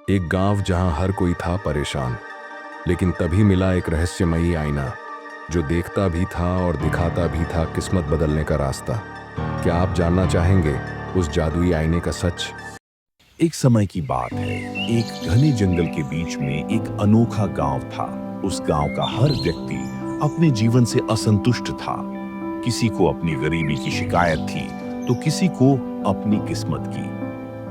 एक गांव जहां हर कोई था परेशान, लेकिन तभी मिला एक रहस्यमयी आईना जो देखता भी था और दिखाता भी था किस्मत बदलने का रास्ता। क्या आप जानना चाहेंगे उस जादुई आईने का सच? एक समय की बात है। एक घने जंगल के बीच में एक अनोखा गांव था। उस गांव का हर व्यक्ति अपने जीवन से असंतुष्ट था। किसी को अपनी गरीबी की शिकायत थी, तो किसी को अपनी किस्मत की।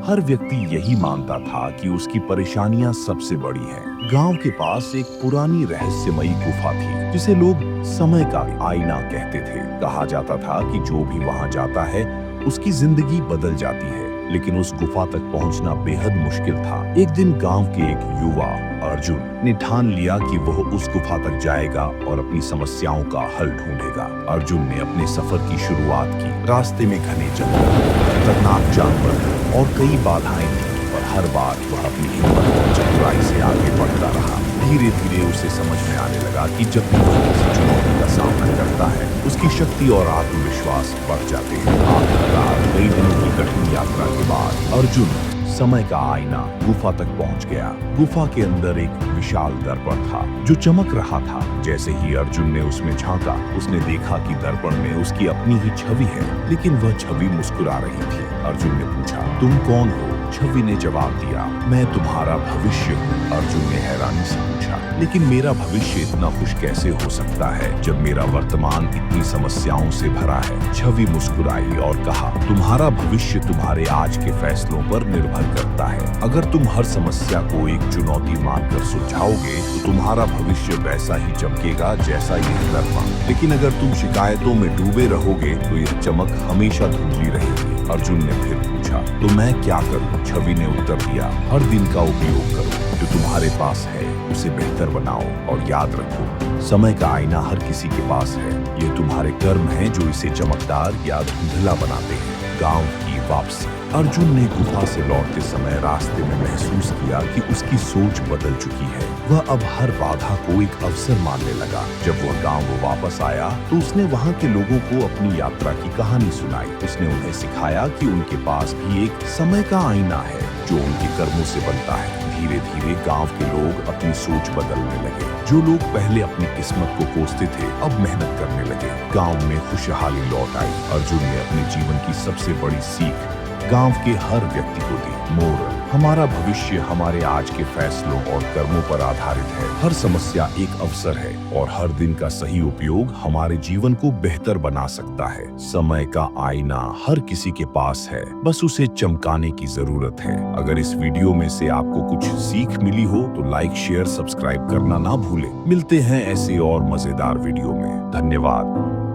हर व्यक्ति यही मानता था कि उसकी परेशानियां सबसे बड़ी हैं। गांव के पास एक पुरानी रहस्यमयी गुफा थी, जिसे लोग समय का आईना कहते थे। कहा जाता था कि जो भी वहां जाता है, उसकी जिंदगी बदल जाती है। लेकिन उस गुफा तक पहुंचना बेहद मुश्किल था। एक दिन गांव के एक युवा अर्जुन ने ठान लिया कि वह उस गुफा तक जाएगा और अपनी समस्याओं का हल ढूंढेगा। अर्जुन ने अपने सफर की शुरुआत की। रास्ते में घने जंगल, खतरनाक जानवर और कई बाधाएं थी, पर हर बार वह अपनी हिम्मत और चतुराई से आगे बढ़ता रहा। धीरे धीरे उसे समझ में आने लगा कि जब भी वह किसी चुनौती का सामना करता है, उसकी शक्ति और आत्मविश्वास बढ़ जाते हैं। आखिरकार कई दिनों की कठिन यात्रा के बाद अर्जुन समय का आईना गुफा तक पहुंच गया। गुफा के अंदर एक विशाल दर्पण था जो चमक रहा था। जैसे ही अर्जुन ने उसमें झांका, उसने देखा कि दर्पण में उसकी अपनी ही छवि है, लेकिन वह छवि मुस्कुरा रही थी। अर्जुन ने पूछा, तुम कौन हो? छवि ने जवाब दिया, मैं तुम्हारा भविष्य हूँ। अर्जुन ने हैरानी से पूछा, लेकिन मेरा भविष्य इतना खुश कैसे हो सकता है जब मेरा वर्तमान इतनी समस्याओं से भरा है? छवि मुस्कुराई और कहा, तुम्हारा भविष्य तुम्हारे आज के फैसलों पर निर्भर करता है। अगर तुम हर समस्या को एक चुनौती मानकर सुलझाओगे, तो तुम्हारा भविष्य वैसा ही चमकेगा जैसा यह दर्पण। लेकिन अगर तुम शिकायतों में डूबे रहोगे, तो यह चमक हमेशा धुंधली रहेगी। अर्जुन ने फिर पूछा, तो मैं क्या करूं? छवि ने उत्तर दिया, हर दिन का उपयोग करो। जो तुम्हारे पास है उसे बेहतर बनाओ, और याद रखो, समय का आईना हर किसी के पास है। ये तुम्हारे कर्म हैं जो इसे चमकदार या धुंधला बनाते हैं। गांव की वापसी। अर्जुन ने गुफा से लौटते समय रास्ते में महसूस किया कि उसकी सोच बदल चुकी है। वह अब हर बाधा को एक अवसर मानने लगा। जब वह गांव वापस आया, तो उसने वहां के लोगों को अपनी यात्रा की कहानी सुनाई। उसने उन्हें सिखाया कि उनके पास भी एक समय का आईना है जो उनके कर्मों से बनता है। धीरे धीरे गांव के लोग अपनी सोच बदलने लगे। जो लोग पहले अपनी किस्मत को कोसते थे, अब मेहनत करने लगे। गांव में खुशहाली लौट आई। अर्जुन ने अपने जीवन की सबसे बड़ी सीख गांव के हर व्यक्ति को दी। मोरल: हमारा भविष्य हमारे आज के फैसलों और कर्मों पर आधारित है। हर समस्या एक अवसर है, और हर दिन का सही उपयोग हमारे जीवन को बेहतर बना सकता है। समय का आईना हर किसी के पास है, बस उसे चमकाने की जरूरत है। अगर इस वीडियो में से आपको कुछ सीख मिली हो, तो लाइक, शेयर, सब्सक्राइब करना ना भूलें। मिलते हैं ऐसे और मजेदार वीडियो में। धन्यवाद।